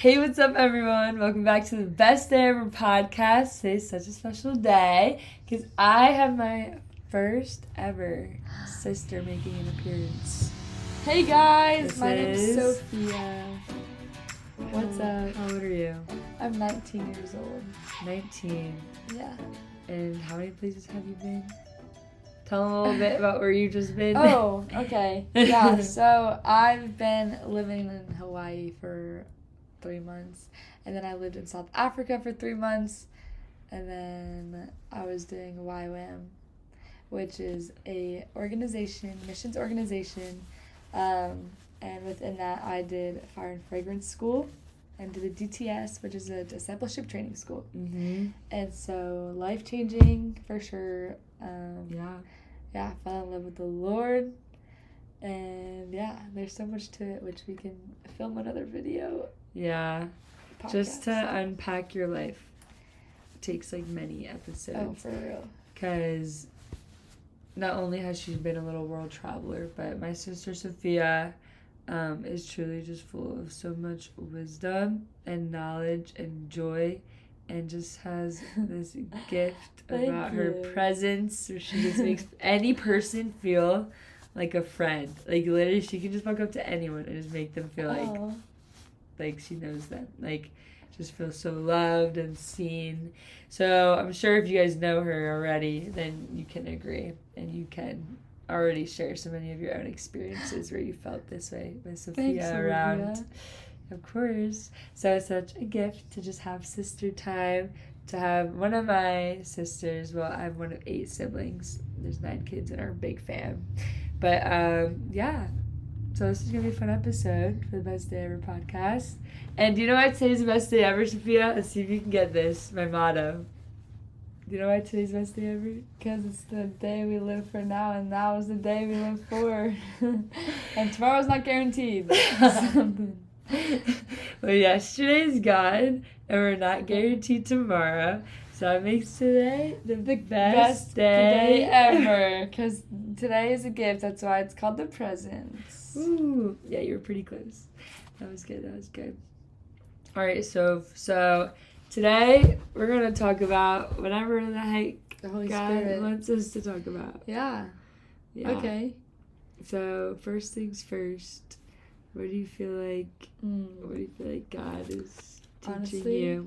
Hey, what's up, everyone? Welcome back to the Best Day Ever podcast. Today's such a special day because I have my first ever sister making an appearance. Hey guys, my name is Sophia. What's up? How old are you? I'm 19 years old. 19. Yeah. And how many places have you been? Tell them a little bit about where you've just been. Oh, okay. Yeah, so I've been living in Hawaii for 3 months, and then I lived in South Africa for 3 months, and then I was doing YWAM, which is a missions organization, and within that I did Fire and Fragrance School and did a DTS, which is a discipleship training school. Mm-hmm. And so life-changing for sure. I fell in love with the Lord, and there's so much to it, which we can film another video. Yeah. Podcast. Just to unpack your life takes like many episodes. Oh, for real. Because not only has she been a little world traveler, but my sister Sophia is truly just full of so much wisdom and knowledge and joy, and just has this gift about her presence where she just makes any person feel like a friend. Like literally she can just walk up to anyone and just make them feel like she knows them. Like just feel so loved and seen. So I'm sure if you guys know her already, then you can agree and you can already share so many of your own experiences where you felt this way with Sophia around. Olivia. Of course. So it's such a gift to just have sister time, to have one of my sisters. Well, I'm one of 8 siblings. There's 9 kids in our big fam. But so this is going to be a fun episode for the Best Day Ever podcast. And do you know why today's the best day ever, Sophia? Let's see if you can get this. My motto. Do you know why today's the best day ever? Because it's the day we live for now, and now is the day we live for. And tomorrow's not guaranteed. Well, yesterday's gone, and we're not guaranteed tomorrow. So that makes today the best day ever. Because today is a gift. That's why it's called the presents. Ooh, yeah, you were pretty close. That was good. All right, so today we're gonna talk about whatever the heck the Holy God Spirit wants us to talk about. Yeah. Okay. So first things first. What do you feel like? What do you feel like God is teaching you?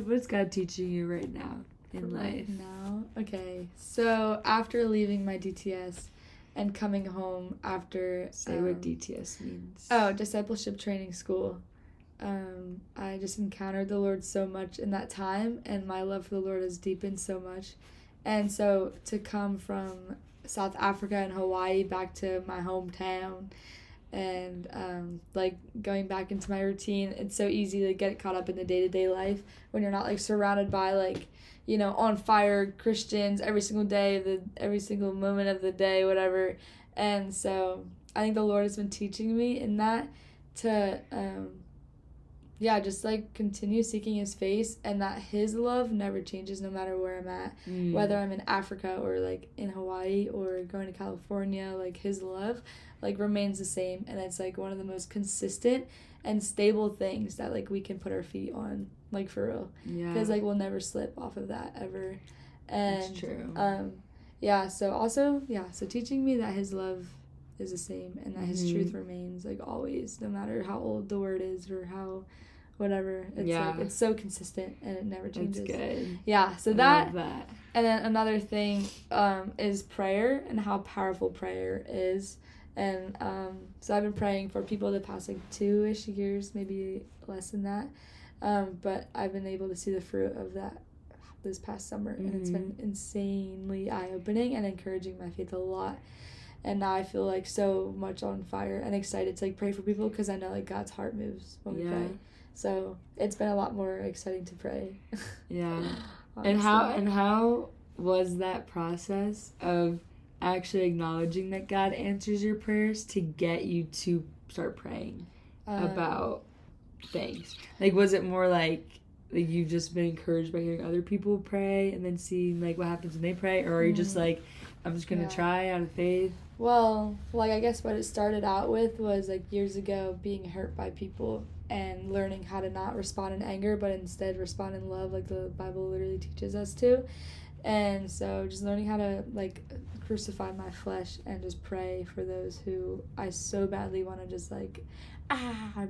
What's God teaching you right now in life? Right now, okay. So after leaving my DTS and coming home after what DTS means. Oh, discipleship training school. I just encountered the Lord so much in that time, and my love for the Lord has deepened so much. And so to come from South Africa and Hawaii back to my hometown, and going back into my routine, it's so easy to get caught up in the day-to-day life when you're not surrounded by on fire Christians every single day, every single moment of the day, whatever. And so I think the Lord has been teaching me in that to just continue seeking his face, and that his love never changes no matter where I'm at, whether I'm in Africa or in Hawaii or going to California. His love remains the same, and it's one of the most consistent and stable things that we can put our feet on, for real. Yeah. Because we'll never slip off of that ever. And that's true. So teaching me that his love is the same, and that his truth remains always, no matter how old the word is or how whatever. It's it's so consistent and it never changes. That's good. Yeah, so I love that. And then another thing is prayer and how powerful prayer is. And so I've been praying for people the past 2-ish years, maybe less than that. But I've been able to see the fruit of that this past summer, and it's been insanely eye-opening and encouraging my faith a lot. And now I feel so much on fire and excited to pray for people, because I know God's heart moves when we pray. So it's been a lot more exciting to pray. Yeah. And how was that process of actually acknowledging that God answers your prayers to get you to start praying about things? Was it more you've just been encouraged by hearing other people pray and then seeing what happens when they pray, or are you just I'm just gonna try out of faith? Well, I guess what it started out with was years ago being hurt by people and learning how to not respond in anger, but instead respond in love, like the Bible literally teaches us to. And so just learning how to, like, crucify my flesh and just pray for those who I so badly want to just, like,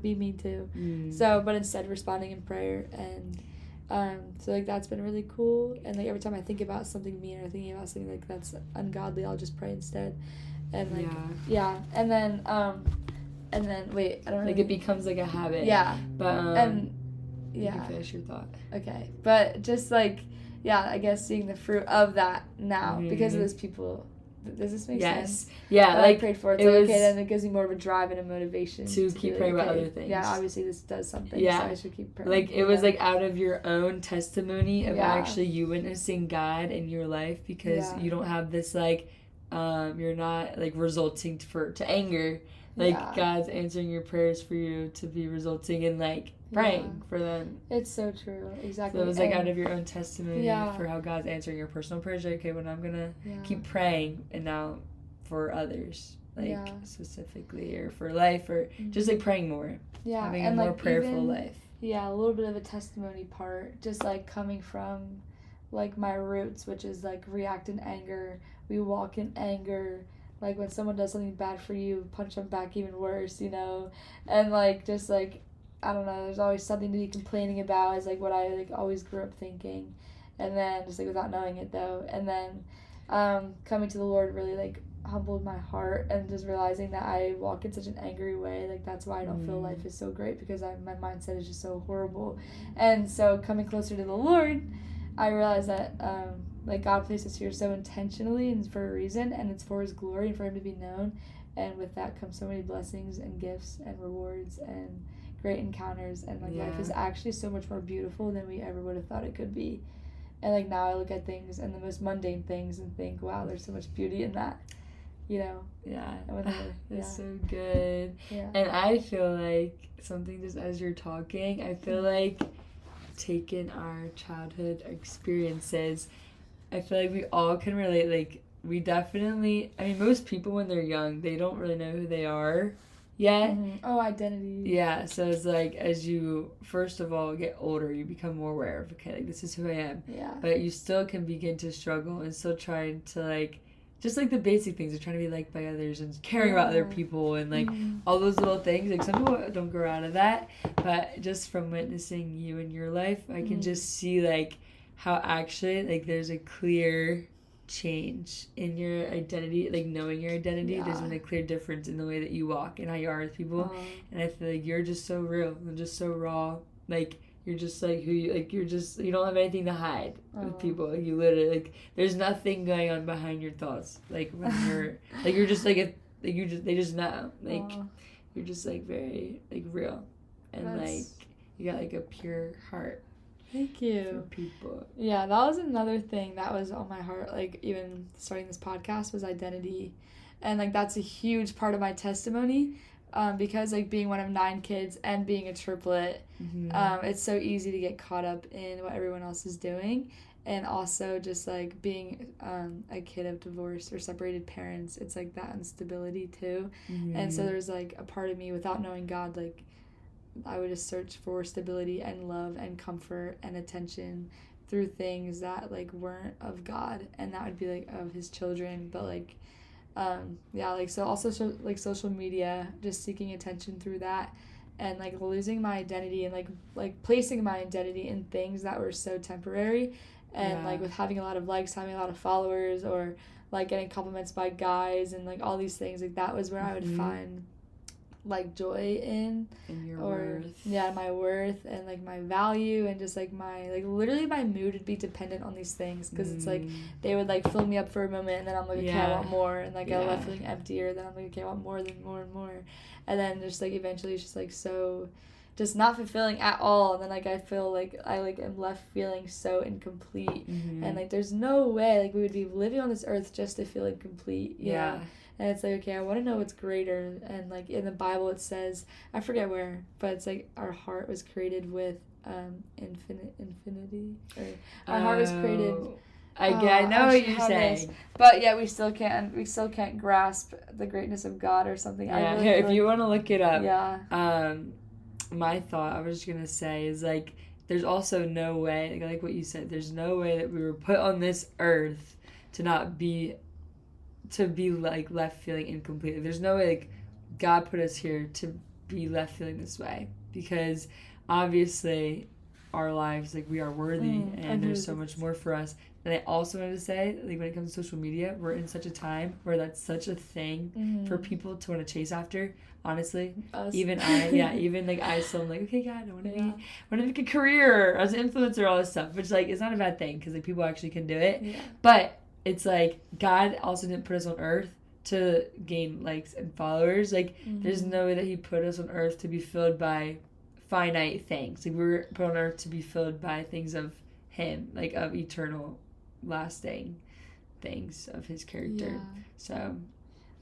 be mean to. So, but instead responding in prayer. And so, like, that's been really cool. And, like, every time I think about something mean or thinking about something, like, that's ungodly, I'll just pray instead. And, like, And then, wait, I don't know. Like, it becomes, like, a habit. Yeah. But, you can finish your thought. Okay. But just, like, I guess seeing the fruit of that now because of those people. Does this make sense? Yeah, like, I prayed for it. Okay, then it gives me more of a drive and a motivation to keep praying about other things. Yeah, obviously this does something, so I should keep praying. Like, it was, like, out of your own testimony of actually you witnessing God in your life, because you don't have this, like, you're not, like, resulting to anger. Like, God's answering your prayers for you to be resulting in, like, praying for them. It's so true. Exactly. So it was, like, out of your own testimony for how God's answering your personal prayers. Like, okay, well, I'm going to keep praying, and now for others, like, specifically, or for life, or just, like, praying more. Yeah. Having a more prayerful life. Yeah, a little bit of a testimony part. Just, like, coming from, like, my roots, which is, like, react in anger. We walk in anger. Like, when someone does something bad for you, punch them back even worse, you know? And, like, just, like, I don't know, there's always something to be complaining about is, like, what I, like, always grew up thinking. And then, just, like, without knowing it, though. And then coming to the Lord really, like, humbled my heart, and just realizing that I walk in such an angry way. Like, that's why I don't feel life is so great, because my mindset is just so horrible. And so coming closer to the Lord, I realized that, like, God placed us here so intentionally and for a reason, and it's for His glory and for Him to be known. And with that comes so many blessings and gifts and rewards and great encounters. And, like, life is actually so much more beautiful than we ever would have thought it could be. And, like, now I look at things and the most mundane things and think, wow, there's so much beauty in that, you know? Yeah. That's so good. Yeah. And I feel like something, just as you're talking, I feel like taking our childhood experiences, I feel like we all can relate. Like, we definitely, I mean, most people when they're young, they don't really know who they are yet. Oh, identity. Yeah, so it's like, as you, first of all, get older, you become more aware of, okay, like, this is who I am. Yeah. But you still can begin to struggle and still trying to, like, just, like, the basic things of trying to be liked by others and caring about other people and, like, all those little things. Like, some people don't grow out of that, but just from witnessing you in your life, I can just see, like, how actually, like, there's a clear change in your identity, like, knowing your identity. There's been a clear difference in the way that you walk and how you are with people. And I feel like you're just so real and just so raw. Like, you're just, like, who you, like, you don't have anything to hide with people. Like, you literally, like, there's nothing going on behind your thoughts. Like, when you're, like, you're just, like, they just know. Like, you're just, like, very, like, real. And, like, you got, like, a pure heart. Thank you. For people. Yeah, that was another thing that was on my heart, like, even starting this podcast, was identity. And, like, that's a huge part of my testimony, because, like, being one of 9 kids and being a triplet, it's so easy to get caught up in what everyone else is doing. And also just, like, being a kid of divorced or separated parents, it's, like, that instability, too. And so there's, like, a part of me, without knowing God, like, I would just search for stability and love and comfort and attention through things that, like, weren't of God, and that would be, like, of His children. But, like, like, so also like social media, just seeking attention through that, and, like, losing my identity and, like placing my identity in things that were so temporary, and like, with having a lot of likes, having a lot of followers, or, like, getting compliments by guys, and, like, all these things, like, that was where I would find, like, joy in your worth. My worth, and, like, my value, and just, like, my, like, literally my mood would be dependent on these things, because it's like they would, like, fill me up for a moment, and then I'm like, okay, I want more, and, like, I left feeling emptier, then I'm like, okay, I want more, then more and more, and then just, like, eventually it's just, like, so just not fulfilling at all, and then, like, I feel like I, like, am left feeling so incomplete, and, like, there's no way, like, we would be living on this earth just to feel incomplete, you know? And it's like, okay, I want to know what's greater. And, like, in the Bible it says, I forget where, but it's like our heart was created with infinity. Or our heart was created. I know what you're saying. But yeah, we still can't grasp the greatness of God or something. Yeah, here, if you want to look it up. Yeah. my thought I was just gonna say is like there's also no way, like what you said, there's no way that we were put on this earth to not be like left feeling incomplete. There's no way like God put us here to be left feeling this way, because obviously our lives, like, we are worthy and there's so much more for us. And I also wanted to say, like, when it comes to social media, we're in such a time where that's such a thing for people to want to chase after. Honestly, Us. even like I still am like, okay, God, I want to make a career as an influencer, all this stuff, which like is not a bad thing because like people actually can do it. Yeah. But it's like God also didn't put us on earth to gain likes and followers. Like there's no way that He put us on earth to be filled by finite things. Like we were put on earth to be filled by things of Him, like of eternal, lasting things of His character. Yeah. So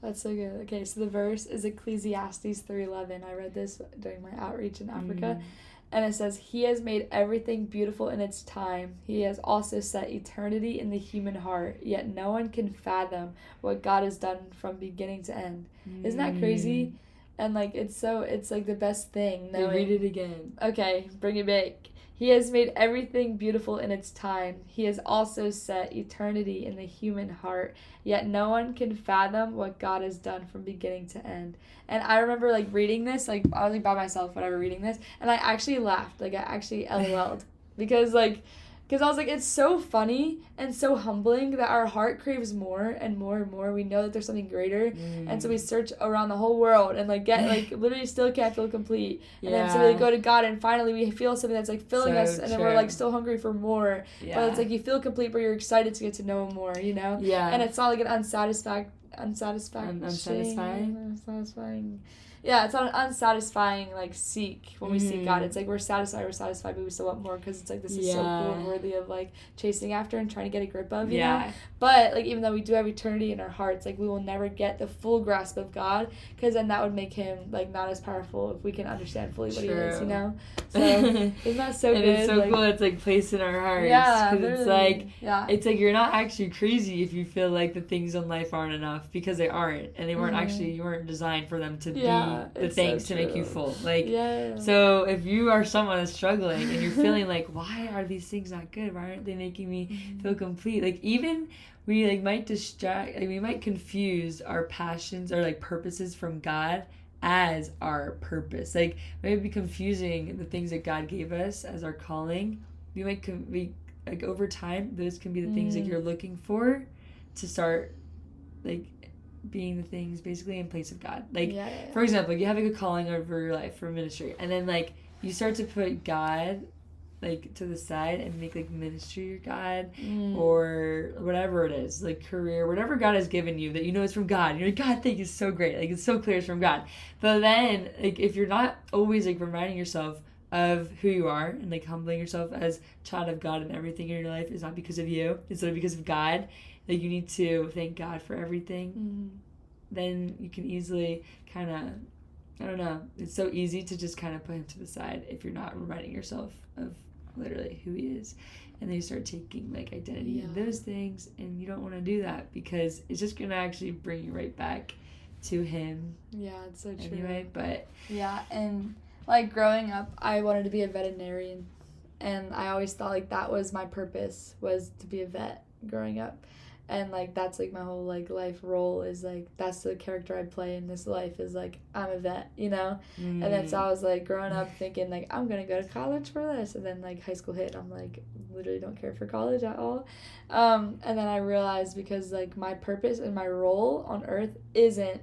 that's so good. Okay, so the verse is Ecclesiastes 3:11. I read this during my outreach in Africa. And it says, He has made everything beautiful in its time. He has also set eternity in the human heart. Yet no one can fathom what God has done from beginning to end. Isn't that crazy? And like it's like the best thing. Read it again. Okay, bring it back. He has made everything beautiful in its time. He has also set eternity in the human heart. Yet no one can fathom what God has done from beginning to end. And I remember, like, reading this. Like, I was, like, by myself, whatever, reading this. And I actually laughed. Like, I actually LOL'd. Because I was like, it's so funny and so humbling that our heart craves more and more and more. We know that there's something greater. And so we search around the whole world and, like, get, like, literally still can't feel complete. And then so we go to God and finally we feel something that's, like, filling us. And then we're, like, still hungry for more. Yeah. But it's, like, you feel complete, but you're excited to get to know more, you know? Yeah. And it's not, like, an unsatisfying. Yeah, it's not an unsatisfying, like, seek when we seek God. It's like we're satisfied, but we still want more because it's like this is so cool and worthy of, like, chasing after and trying to get a grip of, you know? But, like, even though we do have eternity in our hearts, like, we will never get the full grasp of God because then that would make Him, like, not as powerful if we can understand fully what He is, you know? So, isn't that so and good? It's so like, cool it's, like, placed in our hearts. Yeah, because it's like you're not actually crazy if you feel like the things in life aren't enough because they aren't. And they weren't actually, you weren't designed for them to be the things to make you full. Like, so if you are someone that's struggling and you're feeling like, why are these things not good? Why aren't they making me feel complete? Like, even we, like, might we might confuse our passions or, like, purposes from God as our purpose. Like, maybe confusing the things that God gave us as our calling. We might like, over time, those can be the things that you're looking for to start, like, being the things basically in place of God. Like, for example, you have, like, a calling over your life for ministry, and then, like, you start to put God, like, to the side and make, like, ministry your God, or whatever it is, like, career, whatever God has given you that you know is from God. And you're like, God, thank you, it's so great. Like, it's so clear it's from God. But then, like, if you're not always, like, reminding yourself of who you are and, like, humbling yourself as child of God, and everything in your life is not because of you, it's not because of God. Like, you need to thank God for everything. Then you can easily kind of, I don't know, it's so easy to just kind of put Him to the side if you're not reminding yourself of literally who He is. And then you start taking, like, identity in those things, and you don't want to do that because it's just going to actually bring you right back to Him. Yeah, it's so true. Anyway, but yeah, and, like, growing up, I wanted to be a veterinarian, and I always thought, like, that was my purpose, was to be a vet growing up. And, like, that's, like, my whole, like, life role is, like, that's the character I play in this life is, like, I'm a vet, you know? And then so I was, like, growing up thinking, like, I'm going to go to college for this. And then, like, high school hit, I'm, like, literally don't care for college at all. And then I realized because, like, my purpose and my role on earth isn't,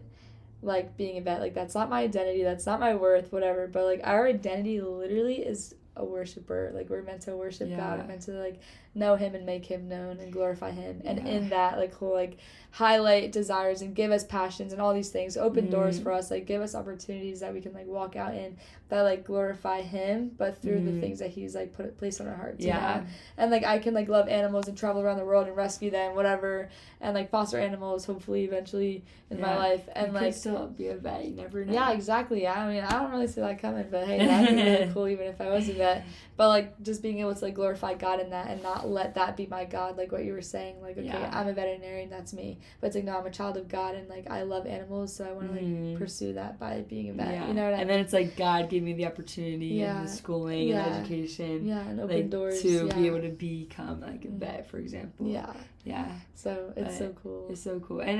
like, being a vet. Like, that's not my identity. That's not my worth, whatever. But, like, our identity literally is a worshiper. Like, we're meant to worship God. We're meant to, like, know Him and make Him known and glorify Him. And in that, like, he'll, like, highlight desires and give us passions and all these things, open doors for us, like, give us opportunities that we can, like, walk out in that, like, glorify Him, but through the things that He's, like, placed on our hearts. You know? And, like, I can, like, love animals and travel around the world and rescue them, whatever, and, like, foster animals hopefully eventually in my life. And, you like, could still be a vet, you never know. Yeah, exactly. I mean, I don't really see that coming, but hey, that'd be really cool even if I was a vet. it. But, like, just being able to, like, glorify God in that and not let that be my God, like what you were saying. Like, okay, Yeah. I'm a veterinarian, that's me. But it's like, no, I'm a child of God, and, like, I love animals, so I want to, like, pursue that by being a vet. Yeah. You know what I mean? And then it's like God gave me the opportunity and the schooling and the education. Yeah, and open doors. To be able to become, like, a vet, for example. Yeah. Yeah. So, it's so cool. It's so cool. And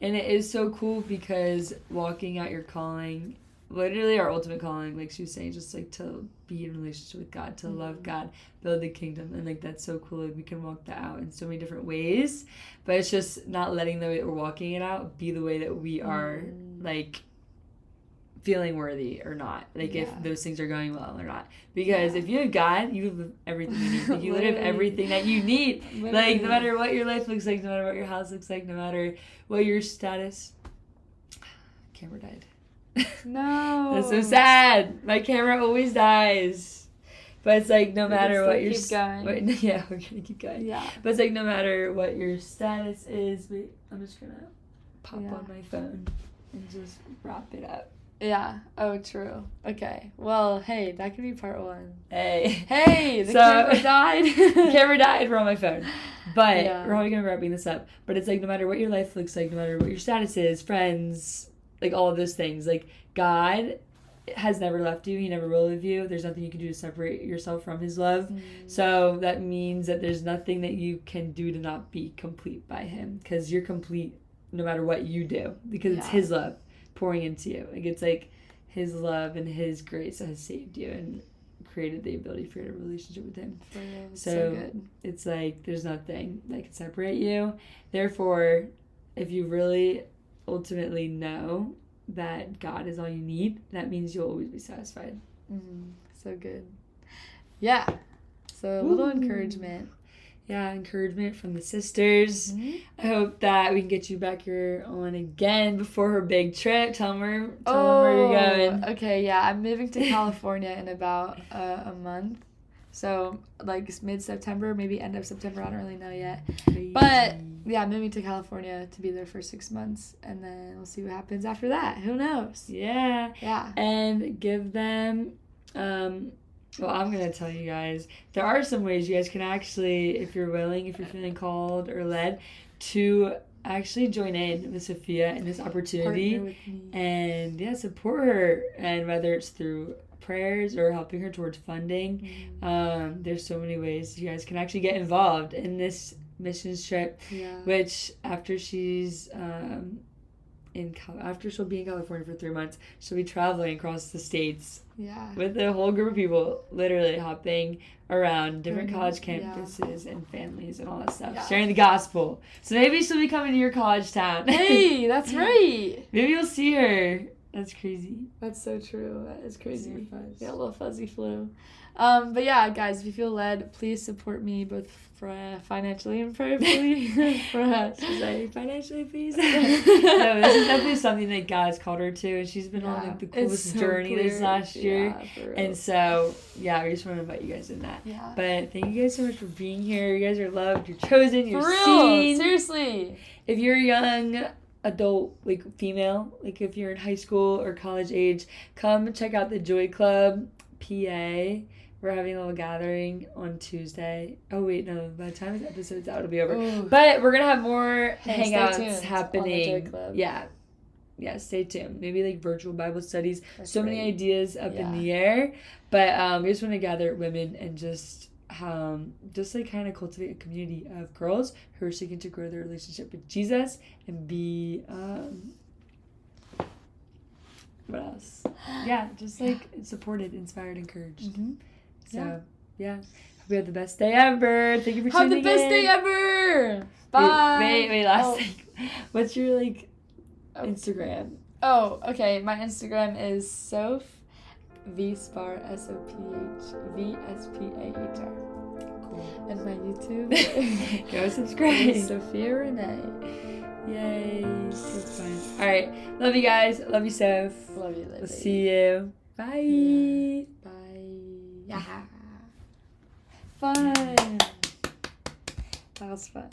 it is so cool because walking out your calling, literally our ultimate calling, like she was saying, just like to be in a relationship with God, to love God, build the kingdom, and like that's so cool. Like, we can walk that out in so many different ways, but it's just not letting the way that we're walking it out be the way that we are like feeling worthy or not, like if those things are going well or not, because if you have God, you have everything you need. Like, you literally have everything that you need. Like, no matter what your life looks like, no matter what your house looks like, no matter what your status. Camera died. No. That's so sad. My camera always dies. But it's like, no matter what your... keep going. Yeah, we're going to keep going. Yeah. But it's like, no matter what your status is... Wait, I'm just going to pop on my phone and just wrap it up. Yeah. Oh, true. Okay. Well, hey, that could be part 1. Hey, the camera died. The camera died. We're on my phone. But we're probably going to be wrapping this up. But it's like, no matter what your life looks like, no matter what your status is, friends... like all of those things, like God has never left you, he never will leave you. There's nothing you can do to separate yourself from his love. So that means that there's nothing that you can do to not be complete by him, because you're complete no matter what you do, because it's his love pouring into you. Like, it's like his love and his grace that has saved you and created the ability for you to have a relationship with him. So good. It's like there's nothing that can separate you. Therefore, if you really ultimately know that God is all you need, that means you'll always be satisfied. So good. Yeah. So a little encouragement. Yeah, encouragement from the sisters. I hope that we can get you back here on again before her big trip. Tell them where you're going. Okay, yeah. I'm moving to California in about a month. So, like, mid-September, maybe end of September. I don't really know yet. Crazy. But, yeah, I'm moving to California to be there for 6 months. And then we'll see what happens after that. Who knows? Yeah. Yeah. And give them... well, I'm going to tell you guys, there are some ways you guys can actually, if you're willing, if you're feeling called or led, to actually join in with Sophia in this opportunity. Partner with me. And, support her. And whether it's through prayers or helping her towards funding, there's so many ways you guys can actually get involved in this missions trip, which after she's... after she'll be in California for 3 months, she'll be traveling across the states with a whole group of people, literally hopping around different college campuses and families and all that stuff, sharing the gospel. So maybe she'll be coming to your college town. Hey, that's right. Maybe you'll see her. That's crazy. That's so true. That is crazy. Yeah, a little fuzzy flu. But yeah, guys, if you feel led, please support me both financially and prayerfully. Financially, please. No, this is definitely something that God's called her to, and she's been on like the coolest journey this last year. And so, we just want to invite you guys in that. Yeah. But thank you guys so much for being here. You guys are loved. You're chosen. You're for real. seen. Seriously. If you're a young adult, like female, like if you're in high school or college age, come check out the Joy Club PA. We're having a little gathering on Tuesday. Oh, wait, no. By the time this episode's out, it'll be over. Ooh. But we're going to have more hangouts happening. On the Joy Club. Yeah, stay tuned. Maybe like virtual Bible studies. That's many ideas up in the air. But we just want to gather women and just like kind of cultivate a community of girls who are seeking to grow their relationship with Jesus and be... what else? Yeah, just like supported, inspired, encouraged. So, hope you have the best day ever. Thank you for tuning in. Have the best day ever. Bye. Wait, last thing. What's your, Instagram? Oh, okay. My Instagram is Soph Vendetti-Spahr, SOPH Cool. And my YouTube. Go subscribe. Sophia Renee. Yay. That's fine. Alright. Love you guys. Love you, Soph. Love you, Livy. We'll see you. Bye. Yeah. Bye. Yeah. Fun. That was fun.